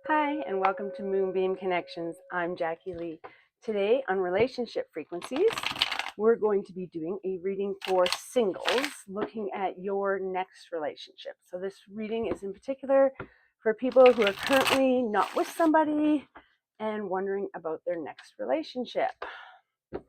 Hi, and welcome to Moonbeam Connections. I'm Jackie Lee. Today on relationship frequencies, we're going to be doing a reading for singles, looking at your next relationship. So this reading is in particular for people who are currently not with somebody and wondering about their next relationship. So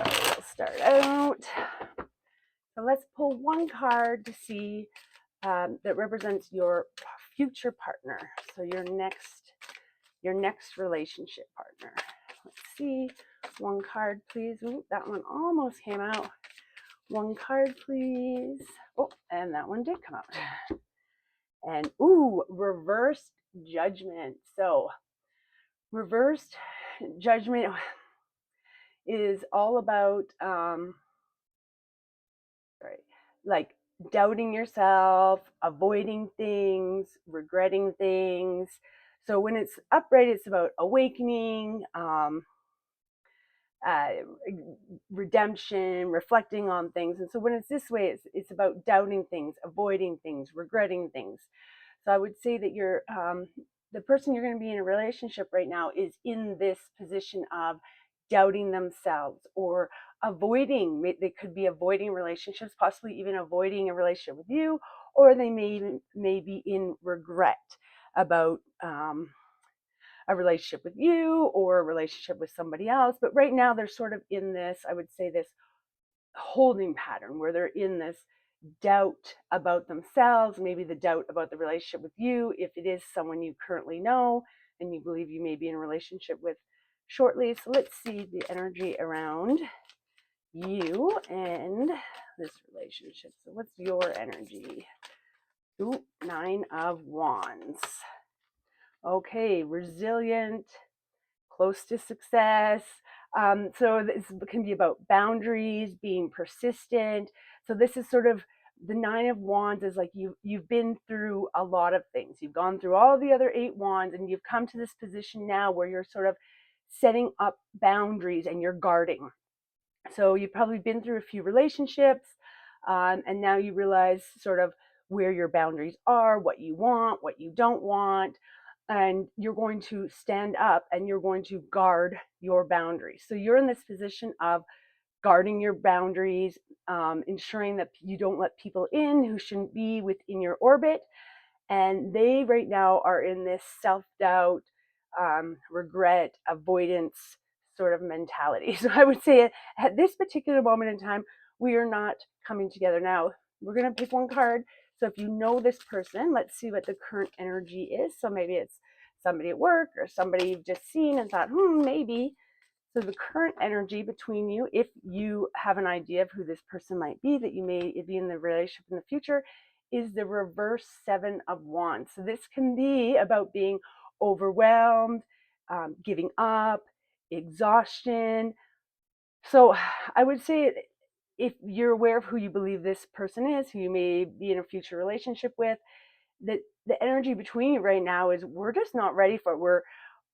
we'll start out. So let's pull one card to see that represents your future partner. So your next relationship partner. Let's see. One card, please. Ooh, that one almost came out. One card, please. Oh, and that one did come out. And reversed judgment. So reversed judgment is all about like doubting yourself, avoiding things, regretting things. So when it's upright, it's about awakening, uh, redemption, reflecting on things. And so when it's this way, it's about doubting things, avoiding things, regretting things. So I would say that the person you're going to be in a relationship right now is in this position of doubting themselves or avoiding. They could be avoiding relationships, possibly even avoiding a relationship with you, or they may be in regret about a relationship with you or a relationship with somebody else. But right now they're sort of in this, I would say, this holding pattern where they're in this doubt about themselves, maybe the doubt about the relationship with you, if it is someone you currently know and you believe you may be in a relationship with shortly. So let's see the energy around you and this relationship. So what's your energy? Ooh, 9 of Wands. Okay, resilient, close to success. So this can be about boundaries, being persistent. So this is sort of the 9 of Wands is like you've been through a lot of things. You've gone through all the other 8 wands and you've come to this position now where you're sort of setting up boundaries and you're guarding. So you've probably been through a few relationships, and now you realize sort of where your boundaries are, what you want, what you don't want, and you're going to stand up and you're going to guard your boundaries. So you're in this position of guarding your boundaries, ensuring that you don't let people in who shouldn't be within your orbit. And they right now are in this self-doubt, regret, avoidance sort of mentality. So I would say at this particular moment in time, we are not coming together. Now, we're going to pick one card. So if you know this person, let's see what the current energy is. So maybe it's somebody at work or somebody you've just seen and thought, maybe. So the current energy between you, if you have an idea of who this person might be that you may be in the relationship in the future, is the reverse 7 of Wands. So this can be about being overwhelmed, giving up, exhaustion. So I would say if you're aware of who you believe this person is, who you may be in a future relationship with, that the energy between you right now is we're just not ready for it. We're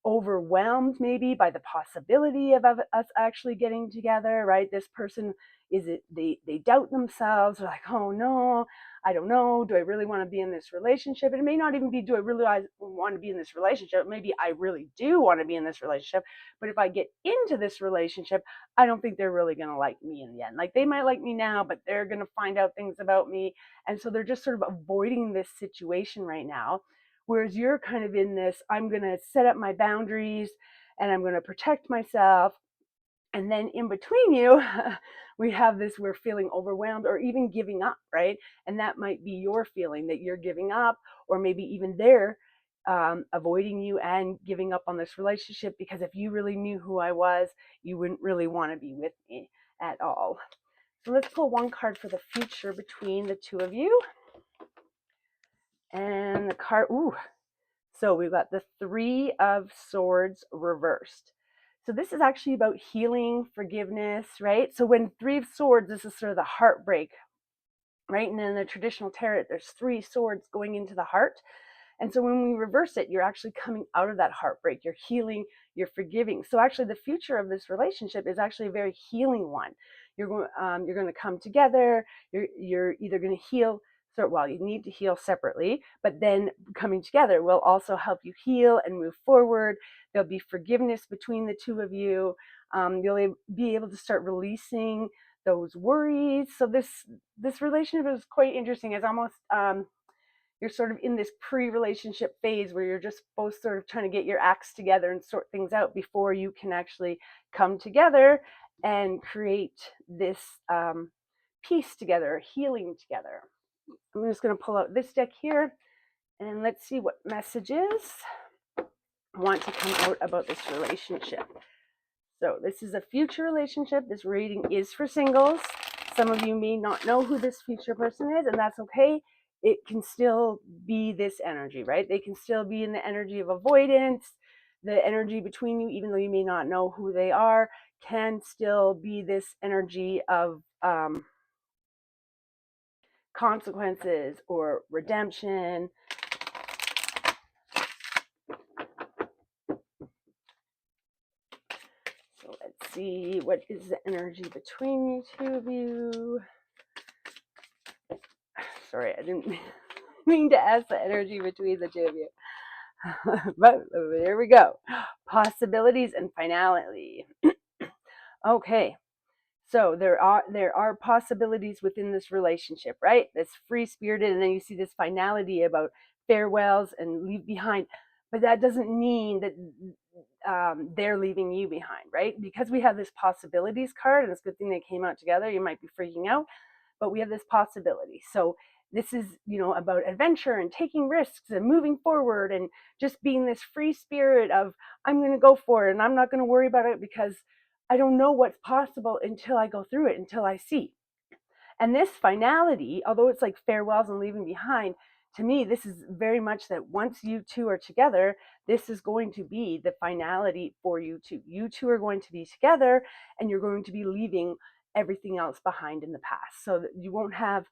overwhelmed maybe by the possibility of us actually getting together, right? This person they doubt themselves. They're like, oh no, I don't know, do I really want to be in this relationship? And it may not even be, do I really want to be in this relationship? Maybe I really do want to be in this relationship, but if I get into this relationship, I don't think they're really going to like me in the end. Like, they might like me now, but they're going to find out things about me, and so they're just sort of avoiding this situation right now. Whereas you're kind of in this, I'm going to set up my boundaries and I'm going to protect myself. And then in between you, we have this, we're feeling overwhelmed or even giving up, right? And that might be your feeling that you're giving up, or maybe even they're avoiding you and giving up on this relationship, because if you really knew who I was, you wouldn't really want to be with me at all. So let's pull one card for the future between the two of you. And the card, so we've got the 3 of Swords reversed. So this is actually about healing, forgiveness, right? So when 3 of Swords, this is sort of the heartbreak, right? And in the traditional tarot, there's 3 swords going into the heart. And so when we reverse it, you're actually coming out of that heartbreak. You're healing, you're forgiving. So actually the future of this relationship is actually a very healing one. You're going to come together. You're either going to heal So, well, you need to heal separately, but then coming together will also help you heal and move forward. There'll be forgiveness between the two of you. You'll be able to start releasing those worries. So this relationship is quite interesting. It's almost you're sort of in this pre-relationship phase where you're just both sort of trying to get your acts together and sort things out before you can actually come together and create this peace together, healing together. I'm just going to pull out this deck here and let's see what messages want to come out about this relationship. So this is a future relationship. This reading is for singles. Some of you may not know who this future person is, and that's okay. It can still be this energy, right? They can still be in the energy of avoidance. The energy between you, even though you may not know who they are, can still be this energy of consequences or redemption. So let's see, what is the energy between you two of you? Sorry, I didn't mean to ask the energy between the two of you. But there we go. Possibilities and finality. Okay. So there are possibilities within this relationship, right? That's free spirited, and then you see this finality about farewells and leave behind. But that doesn't mean that they're leaving you behind, right? Because we have this possibilities card, and it's a good thing they came out together. You might be freaking out, but we have this possibility. So this is, about adventure and taking risks and moving forward and just being this free spirit of, I'm going to go for it and I'm not going to worry about it because I don't know what's possible until I go through it, until I see. And this finality, although it's like farewells and leaving behind, to me, this is very much that once you two are together, this is going to be the finality for you two. You two are going to be together and you're going to be leaving everything else behind in the past. So that you won't have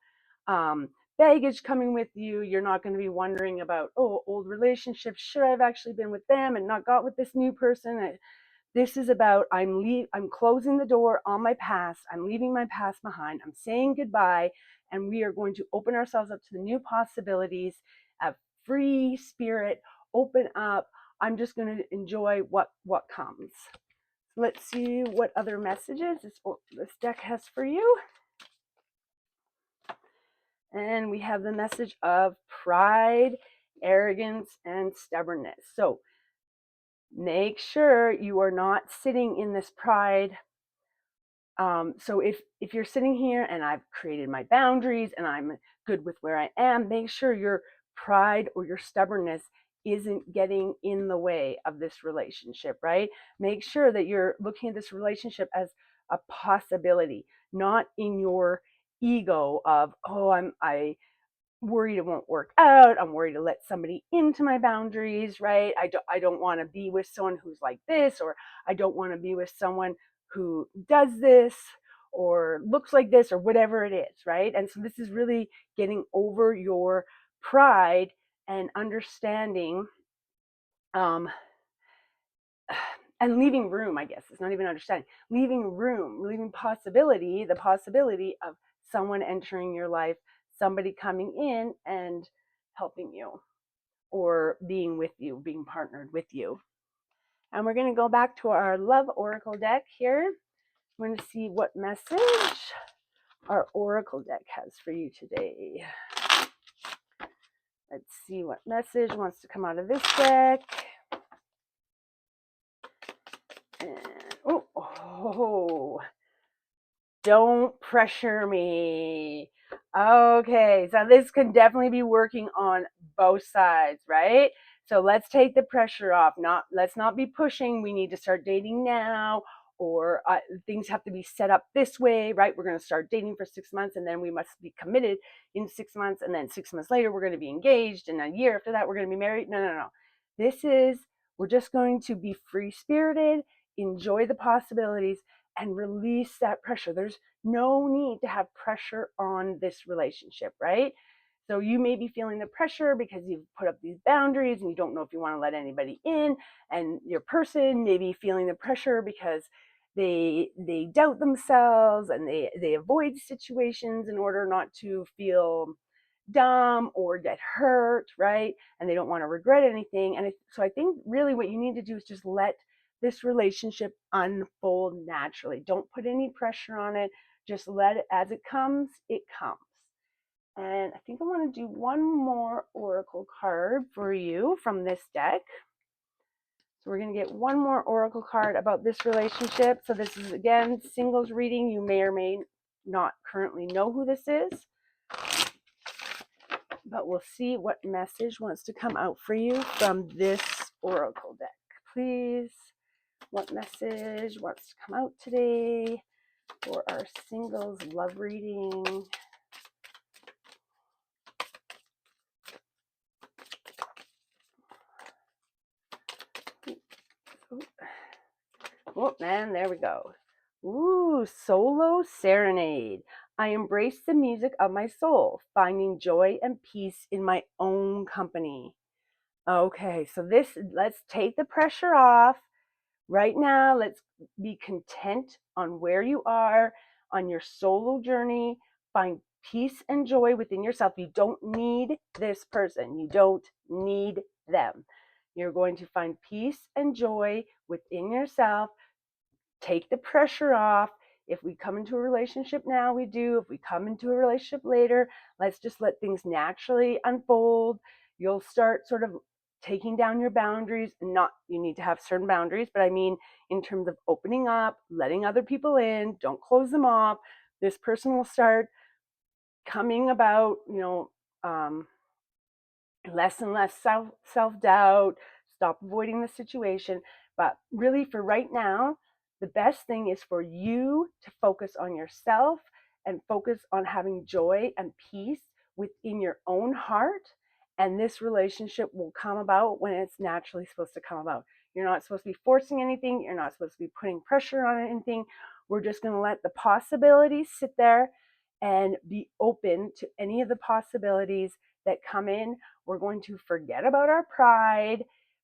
baggage coming with you. You're not going to be wondering about, old relationships. Should I have actually been with them and not got with this new person? This is about I'm closing the door on my past. I'm leaving my past behind. I'm saying goodbye, and we are going to open ourselves up to the new possibilities. A free spirit, open up. I'm just going to enjoy what comes. Let's see what other messages this deck has for you. And we have the message of pride, arrogance, and stubbornness. So make sure you are not sitting in this pride. So if you're sitting here and I've created my boundaries and I'm good with where I am, make sure your pride or your stubbornness isn't getting in the way of this relationship, right? Make sure that you're looking at this relationship as a possibility, not in your ego of, I worried it won't work out. I'm worried to let somebody into my boundaries, right? I don't want to be with someone who's like this, or I don't want to be with someone who does this or looks like this or whatever it is, right? And so this is really getting over your pride and understanding and leaving room, I guess. It's not even understanding. Leaving room, leaving the possibility of someone entering your life, somebody coming in and helping you or being with you, being partnered with you. And we're going to go back to our love oracle deck here. I'm going to see what message our oracle deck has for you today. Let's see what message wants to come out of this deck. And, don't pressure me. Okay, so this can definitely be working on both sides, right? So let's take the pressure off. Let's not be pushing. We need to start dating now, or things have to be set up this way, right? We're going to start dating for 6 months, and then we must be committed in 6 months, and then 6 months later we're going to be engaged, and a year after that we're going to be married. No. We're just going to be free spirited, enjoy the possibilities, and release that pressure. There's no need to have pressure on this relationship, right? So you may be feeling the pressure because you've put up these boundaries and you don't know if you want to let anybody in, and your person may be feeling the pressure because they doubt themselves and they avoid situations in order not to feel dumb or get hurt, right? And they don't want to regret anything. And so I think really what you need to do is just let this relationship unfold naturally. Don't put any pressure on it. Just let it, as it comes, it comes. And I think I want to do one more oracle card for you from this deck. So we're going to get one more oracle card about this relationship. So this is, again, singles reading. You may or may not currently know who this is, but we'll see what message wants to come out for you from this oracle deck. Please, what message wants to come out today for our singles love reading? Oh, man, there we go. Ooh, solo serenade. I embrace the music of my soul, finding joy and peace in my own company. Okay, so let's take the pressure off. Right now, let's be content on where you are on your solo journey. Find peace and joy within yourself. You don't need this person. You don't need them. You're going to find peace and joy within yourself. Take the pressure off. If we come into a relationship now, we do. If we come into a relationship later, let's just let things naturally unfold. You'll start sort of taking down your boundaries. Not you need to have certain boundaries, but I mean in terms of opening up, letting other people in, don't close them off. This person will start coming about, less and less self-doubt, stop avoiding the situation. But really, for right now, the best thing is for you to focus on yourself and focus on having joy and peace within your own heart. And this relationship will come about when it's naturally supposed to come about. You're not supposed to be forcing anything. You're not supposed to be putting pressure on anything. We're just going to let the possibilities sit there and be open to any of the possibilities that come in. We're going to forget about our pride.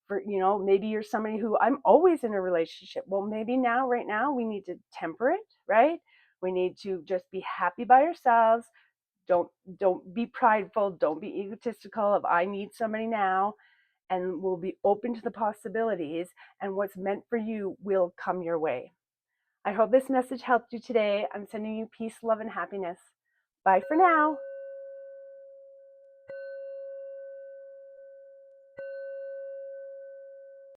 Maybe you're somebody who, I'm always in a relationship. Well, maybe now, right now, we need to temper it, right? We need to just be happy by ourselves. Don't be prideful. Don't be egotistical of I need somebody now. And we'll be open to the possibilities, and what's meant for you will come your way. I hope this message helped you today. I'm sending you peace, love, and happiness. Bye for now.